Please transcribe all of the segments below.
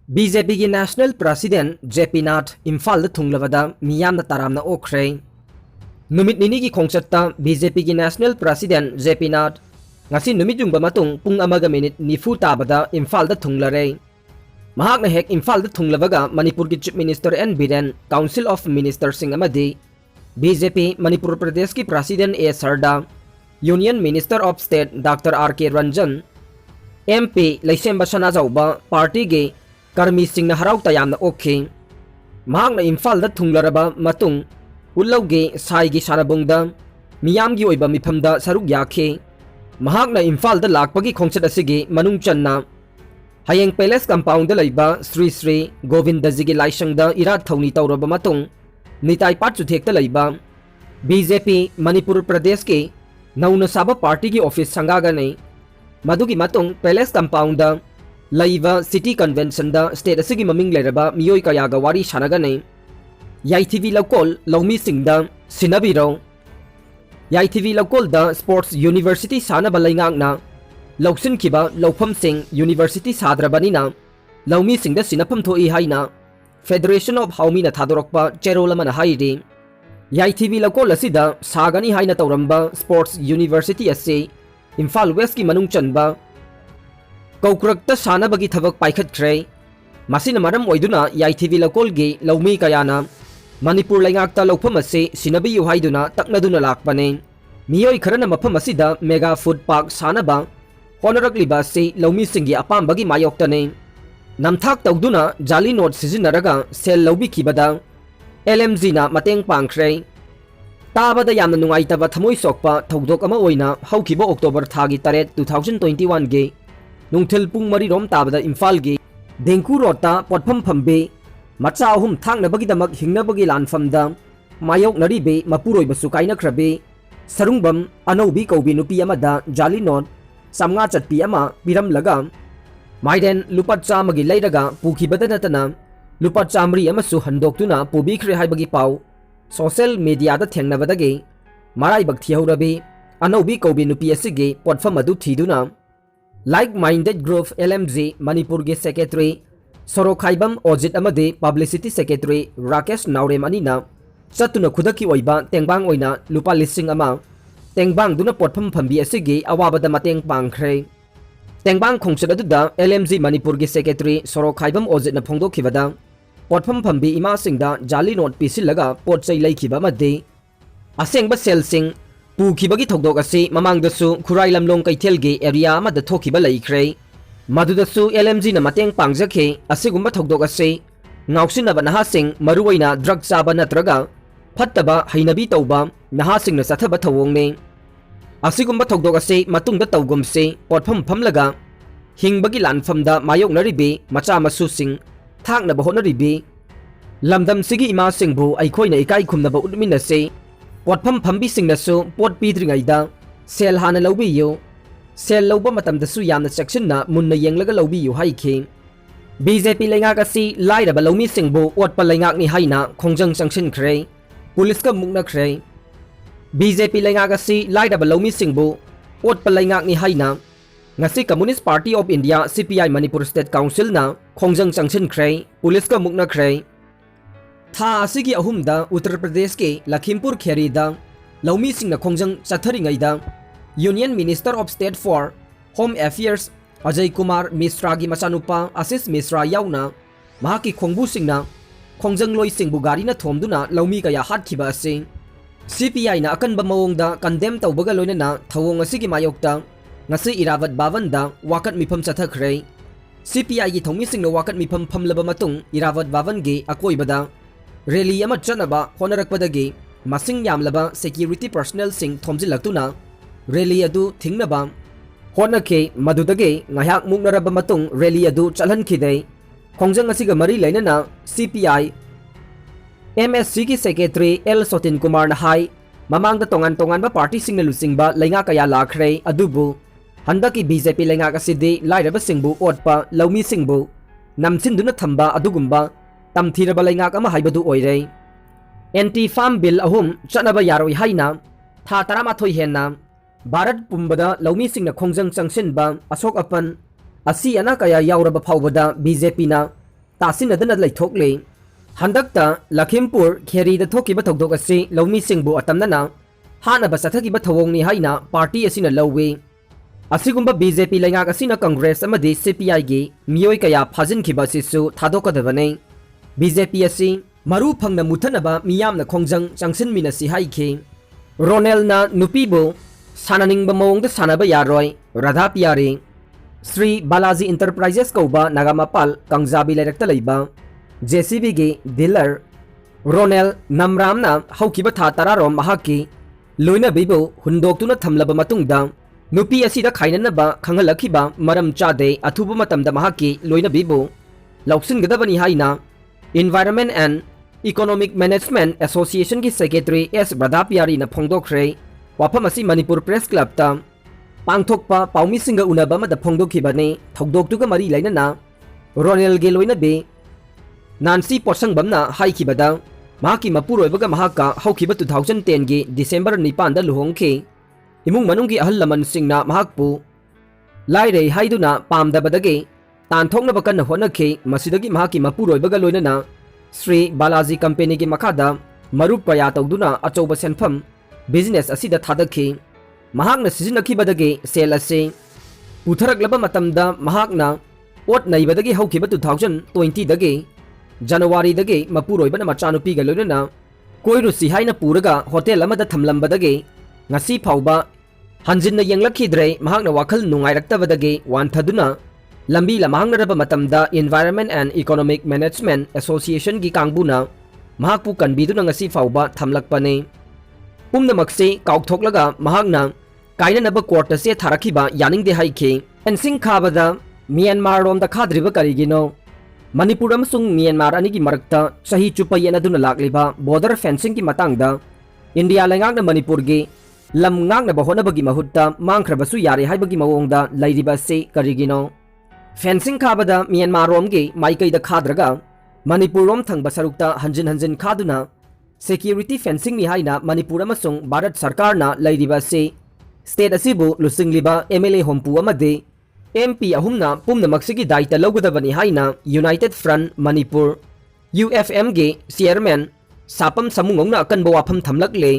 BJP की national president JP नाथ इम्फाल थुंगलबदा मियामना तारामना ओख्रे नुमित निनी की खोंगचत्ता BJP की national president JP Nath ngasi numit yung bamatong pung amaga minute nifu tabada imphal da thunglare mahak na hek imphal da thunglabaga manipur ki chief minister N Biren council of ministers sing amadi BJP manipur pradesh ki president A Sarda union minister of state Dr RK Ranjan MP Laisem Basana Jauba party ge karmi sing na haraw tayam na okay mahak na imphal da thunglaraba matung ullaw ge sai gi sarabung da miyam gi oiba mifam da saruk yakhe महाकना इम्फाल दा लाकपगी खोंगचत असिगी मनुंग चन्ना हयेंग palace compound दा लैबा श्री श्री गोविंद जी लाइसंग दा इराद थौनी तौरब मतुंग निताई पाट चुथेक दा लैबा BJP Manipur प्रदेश के नौना साबा पार्टी की ऑफिस संगागने मदुगी मतुंग पैलेस कंपाउंड दा लैबा सिटी कन्वेंशन दा स्टेट असिगी ममिंग लेरबा मियोय कयागा वारी सानागने याईटीवी लौकोल लौमी सिंह दा सिनाबिरो याईटीवी लौकोल दा स्पोर्ट्स यूनिवर्सिटी सानबा लैंगांगना लौसिन किबा लौफम सिंह यूनिवर्सिटी साद्रबनिना लौमी सिंह दा सिनफम थोई हाइना फेडरेशन ऑफ हाउमी ना थादोरकपा चेरोल मन हाइरी याईटीवी लौकोल असिदा सागनी हाइना तौरंबा स्पोर्ट्स यूनिवर्सिटी असे इम्फाल वेस्ट की मनुंग चनबा कौक्रकता सानबगी थबक पाइखतख्रे मासिना मरम ओइदुना याईटीवी लौकोल गे लौमी कयाना मणिपुर लैंगाक्ता लौफम असे सिनबी युहाइदुना तकनदुना लाकपने मियोय खरना मफम असिदा मेगा फूड पार्क सानबा होनरकलिबा से लौमी सिंगी अपामबगी मायोक्तने नमथाक तौदुना जाली नोट सिजिनरगा सेल लौबी खिबदा LMG ना मतेंग पांख्रे ताबदा यामना नुंगाइतबा थमोय सोकपा थौदोक अमा ओइना हौखिबा अक्टोबर थागी 3 2021 गे नुंगथिल पुंग मरी रोम ताबदा इम्फाल गे देंकु रोता पोटफम फम्बे मचा अहुम थांगनबगीदमक हिंगनबगी लानफमदा मायोकनरिबे मपुरोइबसु काइनख्रबे सरुंगबम अनौबी कौबी नुपी अमदा जाली नोट समगा चटपी अमा पिरमलगा माइडेन लुपा चामगी लैरगा पुखिबदा नतना लुपा चामरी अमसु हंदोक्तुना पुबीख्रे हाइबगी पाउ सोशल मीडियादा थेंगनबदगे माराइबक थिहौरबे अनौबी कौबी नुपी असिगे पोटफम अदु थीदुना like minded group LMG Manipur गे सेक्रेटरी सोरोखाइबम ओजित अमदे पब्लिसिटी सेक्रेटरी राकेश नाउरेम अनिना चतुना खुदकी ओइबा तेंगबांग ओइना लुपा लिसिंग अमा तेंगबांग दुना पोटफम फंबी असिगे अवाबदा मतेंग पांख्रे तेंगबांग खोंगचदुदा LMG मणिपुर गे सेक्रेटरी सोरोखाइबम ओजित न फोंदोखिबदा पोटफम फंबी इमा सिंगदा जाली नोट पिसिलगा पोटचै लैखिबा मदे असेंगबा सेलसिंग पुखिबगी थौदोक असि ममांगदसु खुराई लमलोंग कैथेलगे एरिया अमदा थोखिबा लैख्रे मधुदसु LMG ना मतेंग पांगजखे असिगुम्बा थौदोक असे नाउसिनबा नहासिंग मरुवैना ड्रग चाबा नत्रगा फत्तबा हैनबी तौबा नहासिंग न सथबा थवोंगने असिगुम्बा थौदोक असे मतुंगदा तौगुमसे पोटफम फमलगा हिंगबगी लानफमदा मायोकनरिबे मचा मसुसिंग थांगनबा होनरिबे लमदम सिगी इमा सिंगबु अइखोइना इकाई खुमनबा उदमिनसे पोटफम फंबी सिंगनसु पोट पीद्रिंगैदा सेल हाना लौबियो सेल लौबा मतमदसु यामना सेक्शनना मुन्ना येंगलगा लौबियो हाइखे बीजेपी लैंगाक असि लाइरबा लौमी सिंगबु ओटपा लैंगाकनि हाइना खोंजंग चंगसिनख्रे पुलिसका मुक्नख्रे बीजेपी लैंगाक असि लाइरबा लौमी सिंगबु ओटपा लैंगाकनि हाइना ngasi communist party of India CPI Manipur state council ना खोंजंग चंगसिनख्रे पुलिसका मुक्नख्रे था असिगी अहुमदा उत्तर प्रदेश के लखीमपुर खेरीदा लौमी सिंगना खोंजंग चथरिंगैदा union minister of state for home affairs Ajay Kumar Mishra की मचानुपा आशीष मिश्रा याउना महाकी खोंगबु सिंगना खोंजंग लोई सिंगबु गारीना थोमदुना लौमी कया हाटखिबा असे CPI ना अकनबा मवोंगदा कंडेम तौबगा लोइनना थवोंग असिगी मायोक्ता ngasi इरावत बावनदा वाकत मिफम चथख्रे CPI की थौमी सिंगना वाकत मिफम फमलबा मतुंग इरावत बावन गे अकोइबदा रैली अमा चनबा होनरकपदगे मसिंग यामलबा सिक्योरिटी पर्सनल सिंग थोमजिलक्तुना रैली अदु थिंगनबा होनखे मदुदगे ngahyak muknaraba matung rally adu chalhankhide khongjang asiga mari lainana CPI MSC ki secretary L Sotin Kumar na hai mamangda tongan ba party singna lusingba lainga kaya lakhre adubu handaki BJP lainga kasidi lairaba singbu otpa laumi singbu namsinduna thamba adugumba tamthiraba lainga kama haibadu oire anti farm bill ahum chanaba yaroi haina tha taramathoi henna Bharat पुंबदा लौमी सिंगना खोंजंग चंगसिनबा अशोक अपन असी अना कया याउरबा फावबदा BJP ना तासिनदना लैथोकले हंदकता लखीमपुर खेरीदा थोकिबा थौदोक असि लौमीसिंगबु अतमनना हानबा चथगिबा थवोंगनि हाइना party असिना लौवे असिगुंबा BJP लैंगाक असिना Congress अमदि CPI गी मियोय कया फाजिनखिबा सिसु थादोकदबने बीजेपी असि मरु फंगना मुथनबा मियामना खोंजंग चंगसिनमिनसि हाइखि रोनेलना नुपीबु सानानिंगबा मओंगदा सानबा यारोय राधा पियारी श्री बालाजी इंटरप्राइजेस कौबा नागामापाल कंगजाबी लेरक्ता लैबा जेसीबी गी डीलर रोनेल नमरामना हौकिबा था तरारोम महाकी लोइनबीबु हुंदोक्तुना थमलबा मतुंगदा नुपी असिदा खाइननबा खंगलखिबा मरम चादे अथुबा मतमदा महाकी लोइनबीबु लौसिनगदबनी हाइना environment and economic management association की सेक्रेटरी एस ब्रदापियारी न फोंदोखरे वाफम असि मणिपुर प्रेस क्लब ता पांगथोकपा पाउमीसिंगा उनबा मदा फोंदोखिबने थौदोक्तुगा मरी लैनना रोनेल गे लोइनबे नानसी पोसंगबमना हाइखिबदा महाकी मपुरोइबगा महाका हौखिबा 2010 गी डिसेंबर 9 दा लुहोंगखि इमुंग मनुंगी अहल लमन सिंगना महाकपु लाइरे हाइदुना पामदबदगे तानथोंगनबा कन्ना होनखि मसिदगी महाकी मपुरोइबगा लोइनना श्री बालाजी कंपनी की मखादा मरुप कया तौदुना अचौबा सेनफम बिजनेस असिदा थादखि महाकना सिजिनखिबदगे सेल असे पुथरकलबा मतमदा महाकना ओट नैबदगे हौखिबा 2020 दगे जनवरी दगे मपुरोइबना मचानुपीगा लोइनना कोइरुसि हाइना पुरगा hotel अमदा थमलंबदगे ngasi phauba hanjinna yenglakidre mahakna wakhal nungairaktabadagi wanthaduna lambi lamhangnaraba matamda environment and economic management association gi kangbuna mahakpu kanbiduna ngasi phauba thamlakpane pumnamakse kaukthoklaga mahakna kainanaba court se tharakhiba yaningde haikhe ensing khabada myanmar romda khadriba karigino manipur amasung myanmar anigi marakta sahi chupa yenaduna lakliba border fencing ki matangda india lengakna manipur gi lam ngakna bahonabagi mahutta mangkhrabasu yare haibagi mawongda lairiba se karigino fencing khabada myanmar romgi maikaida khadraga manipur rom thangba sarukta hanjin khaduna security fencing ni haina manipur amasung bharat sarkar na lairiba se state asibu lusingliba mla hompu amade mp ahumna pumna maksigi daita logodabani haina united front manipur ufm ge chairman sapam samungongna akanba wafam thamlakle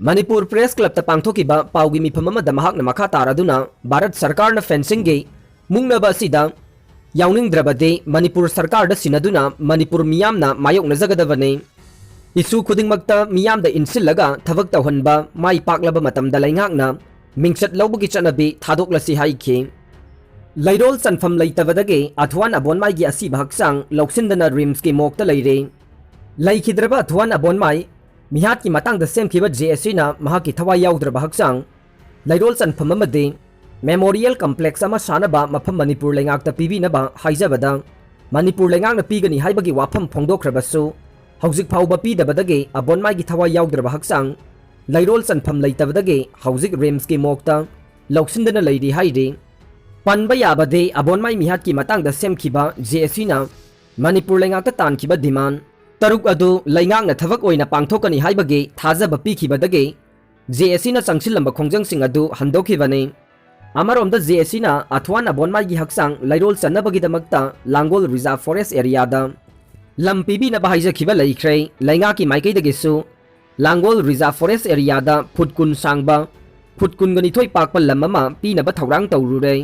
Manipur press club ता पांगथोकिबा पाउगी मिफम अमदा महाकना मखा तारादुना भारत सरकार न fencing गे मुंगनबा असिदा याउनिंगद्रबदे मणिपुर सरकार the सिनदुना Manipur मियामना मायोकना जगदबने issue खुदिंगमक्ता मियामदा इनसिलगा थबक तौहनबा माई पाकलबा मतमदा लैंगाकना मिंगसत लौबगी चनबी थादोकलसी हाइखे लैरोल सनफम लैतबदगे अथवान अबोनमाई गी असिबा हक्सांग लौसिंदना RIMS के मोक्ता लैरे लैखिद्रबा अथवान अबोनमाई मिहात की Matang the same खिबा JSC ना महा की थवा याउद्रबा हक्सांग लैरोल सनफम अमदे मेमोरियल कॉम्प्लेक्स अमा सानबा मफम मणिपुर लैंगाकता पीबीनबा हाइजबदा मणिपुर लैंगाकना पीगनी हाइबगी वाफम फोंदोखरबसु हौजिक फाउबा पीदबदगे अबोनमाई की थवा याउद्रबा हक्सांग लैरोल सनफम लैतबदगे हौजिक रेम्स के मोक्ता लौसिंदना लैरी हाइरे पनबा याबदे अबोनमाई मिहात की मतंग द सेम खिबा जेएससी ना मणिपुर लैंगाकता तानखिबा डिमांड तरुक अदु लैंगांगना थबक ओइना पांगथोकनी हाइबगे थाजबा पीखिबदगे जेएससी ना चंगसिलंबा खोंजंगसिंग अदु हंदोखिबने अमरोमदा जेएससी ना अथवान अबोनमाई गी हक्सांग लैरोल चन्नबगीदमक्ता लांगोल रिजर्व फॉरेस्ट एरियादा लम पीबीनबा हाइजखिबा लैख्रे लैंगा की माइकैदगेसु लांगोल रिजर्व फॉरेस्ट एरियादा फुटकुन सांगबा फुटकुनगनी थोइ पाकपा लम अमा पीनबा थौरांग तौरुरे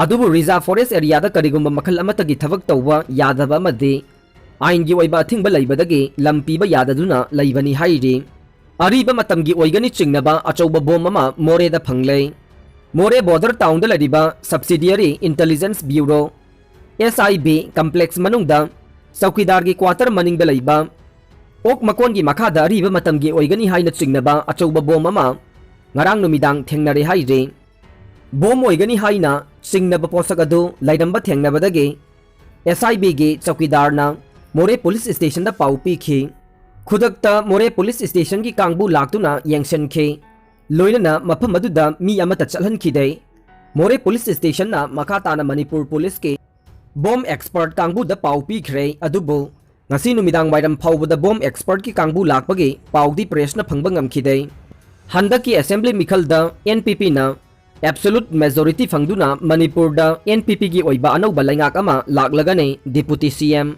अदुबु रिजर्व फॉरेस्ट एरियादा करिगुंबा मखल अमतगी थबक तौबा यादबा अमदे आइनगी ओइबा थिंगबा लैबदगे लम पीबा याददुना लैबनी हाइरे अरीबा मतमगी ओइगनी चिंगनबा अचौबा बोम अमा मोरेदा फंगले मोरे बॉर्डर टाउन दा लरिबा subsidiary intelligence bureau SIB complex मनुंगदा चौकीदार की क्वार्टर मनिंग दा लैबा ओक मकोन की मखादा अरीबा मतमगी ओइगनी हाइना चिंगनबा अचौबा बोम अमा ngarang numidang thengnare haire bom oigani haina singnaba posak adu laidamba thengnabadage SIB ge chowkidar na more police station da pau pi khi khudakta more police station ki kangbu laktuna yengsen khe loinana mafam aduda mi amata chalhan khidei more police station na makata na Manipur police ke bom expert kangbu da pau pi khre adubu ngasi numidang wairam phawbu da bom expert ki kangbu lakpage pau di press na phangba ngam khidei Handa की assembly मिखल the NPP ना absolute majority fangduna Manipur da NPP gi oiba anauba laingak ama laklagani Deputy CM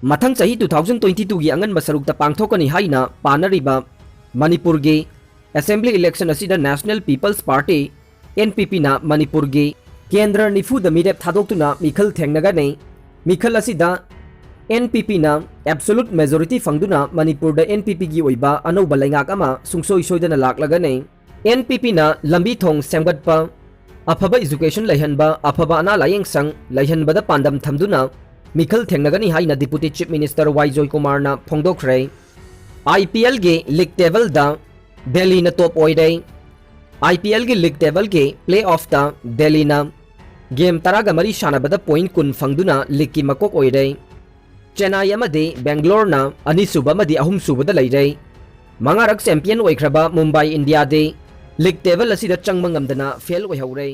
mathang chahi 2022 gi angan masaruk ta pangthokani haina panariba Manipur gi Assembly election asida National People's Party NPP na Manipur gi Kendra nifu da midep thadokuna mikhal thengnagani mikhal asida NPP na absolute majority fangduna Manipur da NPP gi oiba anauba laingak ama sungsoi soidana laklagani NPP na lambi thong semgatpa afaba education laihanba afaba ana layeng sang laihanba da pandam thamduna mikhal thengnagani haina Deputy Chief Minister Y Joy Kumar na phongdokre IPL ge league table da Delhi na top oidai IPL ge league table ge playoff da Delhi na game taraga mari shanabada point kun fangduna league ki makok oidai Chennai amadi Bangalore na ani suba amadi ahum suba da lairai mangarak champion oikraba Mumbai India de league table asida changma ngamdana fail oihaurai